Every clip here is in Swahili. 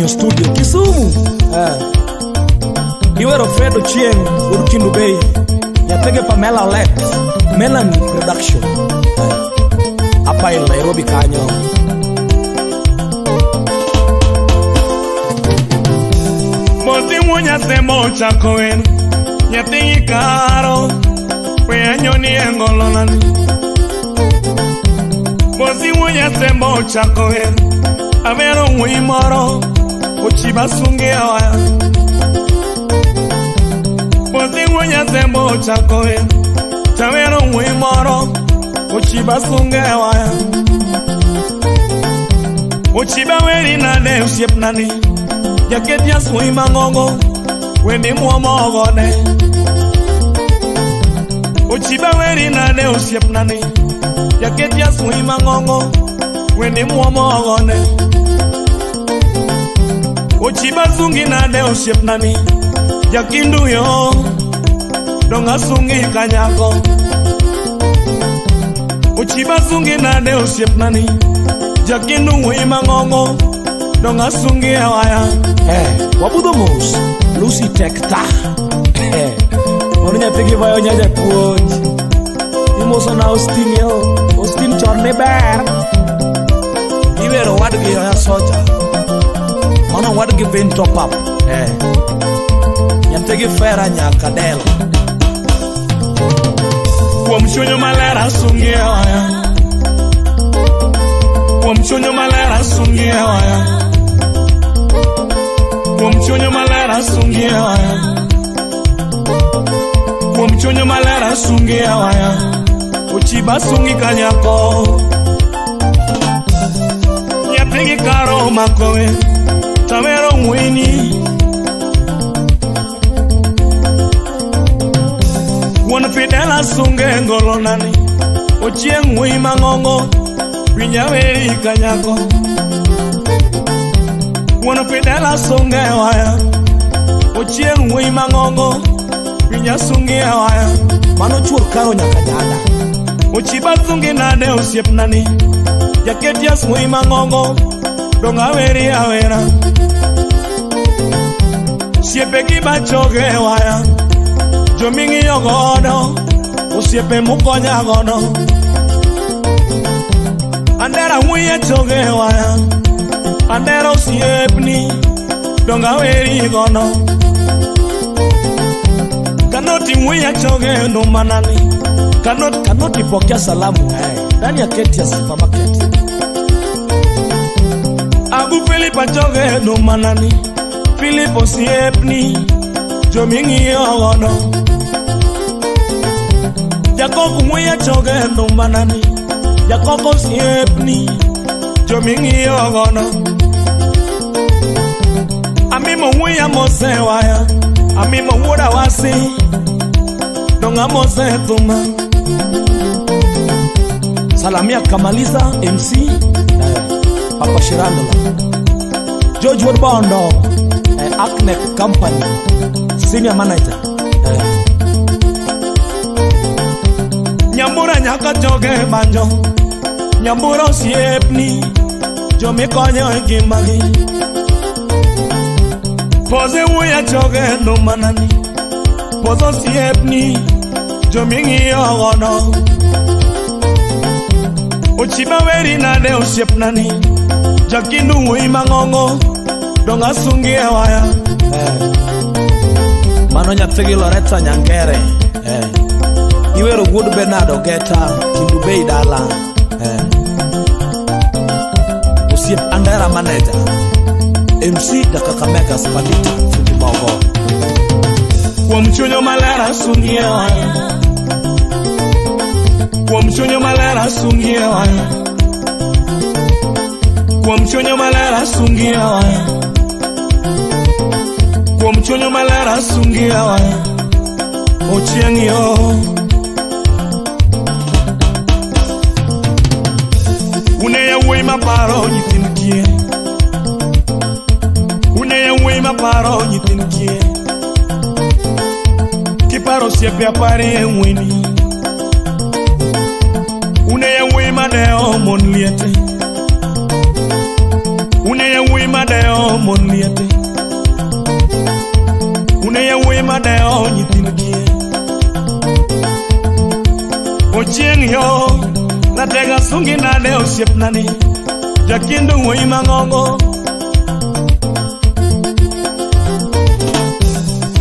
Kang'o Studio Kisumu. Iwero Fredo Chieng Urkindu Bay. Yatege Pamela Lex Melanie Production. Apa in Nairobi kanyo. Moti munya semo chakoen. Nyati karo. Kwe anyoni engolonani. Moti munya semo chakoen. Avero muimoro. Uchiba sunge awaya. Moti munya semo chakoen. Chavero muimoro. Uchiba sunge awaya. Uchiba weri nane usiep nani. Jaketia sui mangongo. Weni muomo ogone. Uchiba weri nane usiep nani. Jaketia sui mangongo. Weni muomo ogone. Uchiba sungi nane usiep nani. Jakindu yo. Donga sungi kanyako. Uchiba sungi nane usiep nani. Jakindu hui mangongo. Donga sungi awaya. Wabudo mos Lucy Tekta. Onya tegi vayo nyaja puonj. Imoso na Austin yo. Austin chorne ber. Iwero wadgi ya soja. Mano wadgi ben top up. Nyategi fera nyaka del. Wamshonyo malera sungi awaya. Wamshonyo malera sungi awaya. Wamchonyo malera sungi awaya. Wamchonyo malera sungi awaya. Uchiba sungi kanyako. Nyapigi karo makowe. Tavero mwini. Wanapidela sunge ngolonani. Uchieng mwi mangongo. Winyaweri kanyako. Wanapidela sunge waya. Uchieng mwi mangongo. Winya sunge waya. Mano chuor karo nyaka nyada. Uchiba sunge nade usiep nani. Jaketia mwi mangongo. Donga weri awera. Siepe kiba choge waya. Jomingi yogodo. Usiepe mukonya godo. Andera mwiye choge waya. Andera usiepni. Donga weri gono. Kanoti mwiye choge no manani. Kanoti pokea salamu. Ndani ya Ketia supermarket. Agu Philippa choge no manani. Philippa usiepni. Jomingi yogodo. Jacob mwiye choge no manani. Jacob usiepni. Jomingi yogono. Amimo mwiya mose waya. Amimo wuda wasi. Donga mose tuma. Salamia Kamaliza MC Papa Shirandola. George Woodbondo Acne Company Senior Manager. Nyambura nyaka choge banjo. Nyambura usiepni. Jomikonyo ikimagi. Pose wuya choge no manani. Pozo siepni. Jomingi yogono. Uchiba weri nade usiep nani. Jakindu hui mangongo. Donga sungi awaya. Mano nyategi Loretta Nyangere. Iwero Wood Bernardo Geta Kindu Bay dala. Usiep Andera Manager. MC Kakamega Spaghetti Fujimogo. Wamchonyo malera sungi awaya. Wamchonyo malera sungi awaya. Wamchonyo malera sungi awaya. Wamchonyo malera sungi awaya. Ochieng yo. Uneya wei maparo nyithinkie. Uneya wei maparo nyithinkie. Kiparo siepe apare enweni. Uneya wei madeo mon liete. Uneya wei madeo moniete une ya we madeo nyithingie ochieng yo na tega sungi na ne osiep nani jakindu we mangongo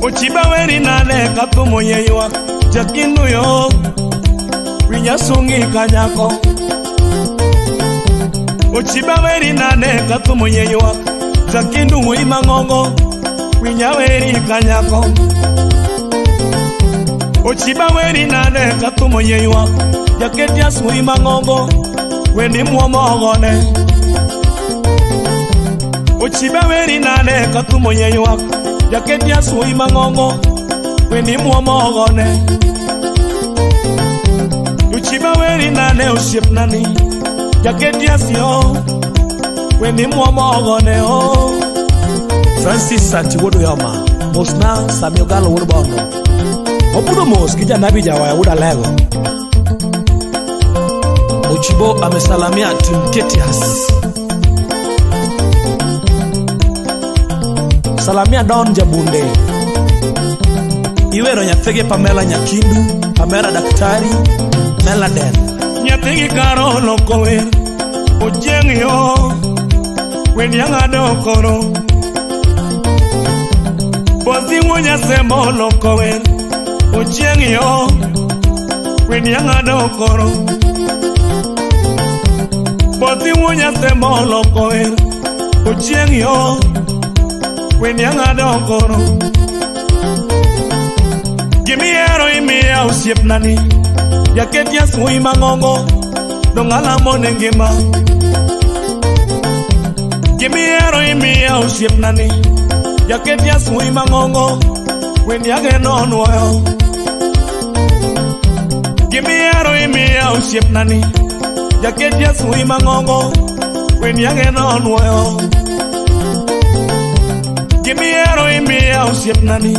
ochiba weri nane katumo yewa jakindu yo winya sungi kanyako ochiba weri nane katumo yewa jakindu we mangongo winya weri kanyako ochiba weri nane katumo yewa jaketia sui mangongo weni muomogone ochiba weri nane katumo yewa jaketia sui mangongo weni muomogone ochiba weri nane osiep nani jaketia sio weni muomogone o Francis Santi wodo yoma mosna Samuel Galo wodo bono opudo mos kija nabi jawa woda lego Ochibo amesalamia Tim Ketias salamia Don Jabunde iwero nyathege Pamela Nyakindu Pamela Daktari Meladen nyathege Karo Lokower ojeng yo wen yangado koro bozi wonya sembo Lokower ojeng yo wen yangado koro bozi wonya sembo Lokower ojeng yo wen yangado koro gimiero imia osiep nani yaketia sui mangongo dongala monengema gimiero imia osiep nani yaketia sui mangongo wen yageno nuoyo gimiero imia osiep nani yaketia sui mangongo wen yageno nuoyo gimiero imia osiep nani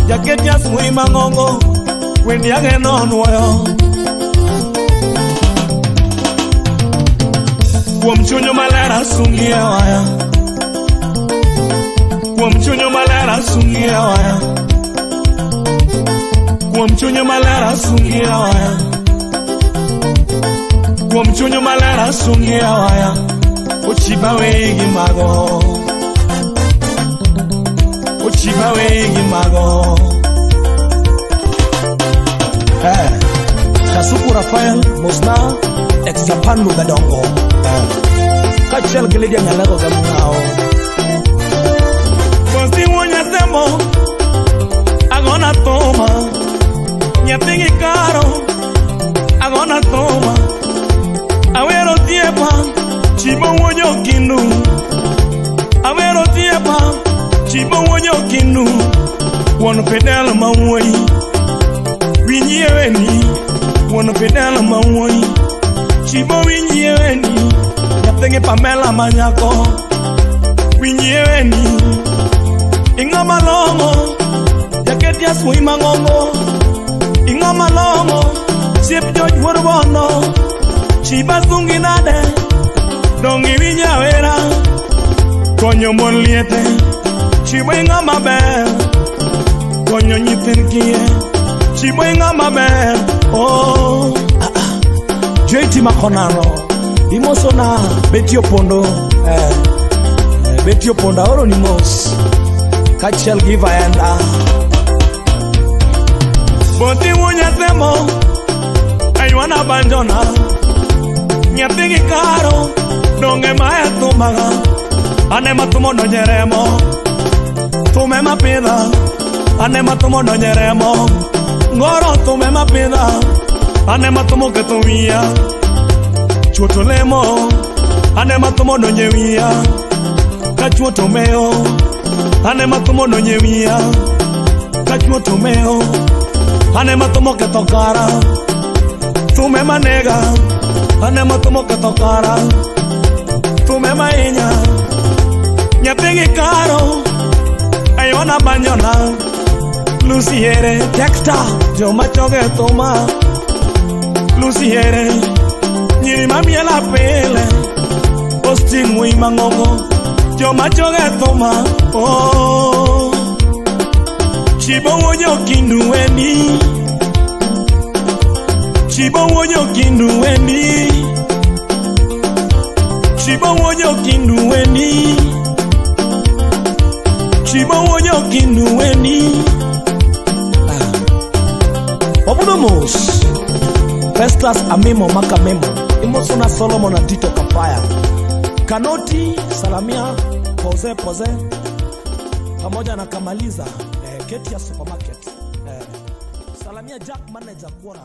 jaketia sui mangongo wen yageno nuoyo kuom chunyo malera sungie waya kuom chunyo malera sungie waya kuom chunyo malera sungie waya kuom chunyo malera sungie waya ochiba wegi mago ochiba wegi mago Kasuku Rafael Mosna Exapandu Gadongo Kachel Giledia Nyalego Gamunao Kosti wonya semo Agona toma Nyatingi karo Agona toma Awero tiepa Chibo wonyo kindu Awero tiepa Chibo wonyo kindu Wono pedala mawoi Winyeweni Wono pedala mawoi Chibo winyeweni Nyatenge Pamela Manyako Winyeweni Ingama longo Jaketia sui mangongo Ingama longo Siep George Wodobono Chiba zungi nade Dongi winyawera Konyo monliete Chibo ingama ber Konyo nyithinkie Chibo ingama ber Oh JT Makonaro Imosona Betio Pondo Betio Ponda oro ni mos Kachel give ayanda Boti wonya semo Aywana banjona Nyapingi karo Donge maya tumaga Anema tumo no nyeremo Tume mapida Anema tumo no nyeremo Ngoro tume mapida Anema tumo ketumia Chuotolemo Anema tumo no nyewia Kachuotomeo Anema tumo no nyewia Kachuotomeo Anema tumo ketokara Tume manega Anema tumo ketokara Tume mainya Nyapingi karo Ayona banyona Luciere Dexter Joma choge toma Luciere Nyiri mamiela pele Austin Wui Mangongo Joma joge thoma oh Chibo wonyo kindu weni Chibo wonyo kindu weni Chibo wonyo kindu weni Chibo wonyo kindu weni Obudomos First class amemo maka memo Imosona Solomon na Tito Kapaya Kanoti Salamia Poze pamoja na Kamaliza Ketia Supermarket Salamia Jack manager Kwara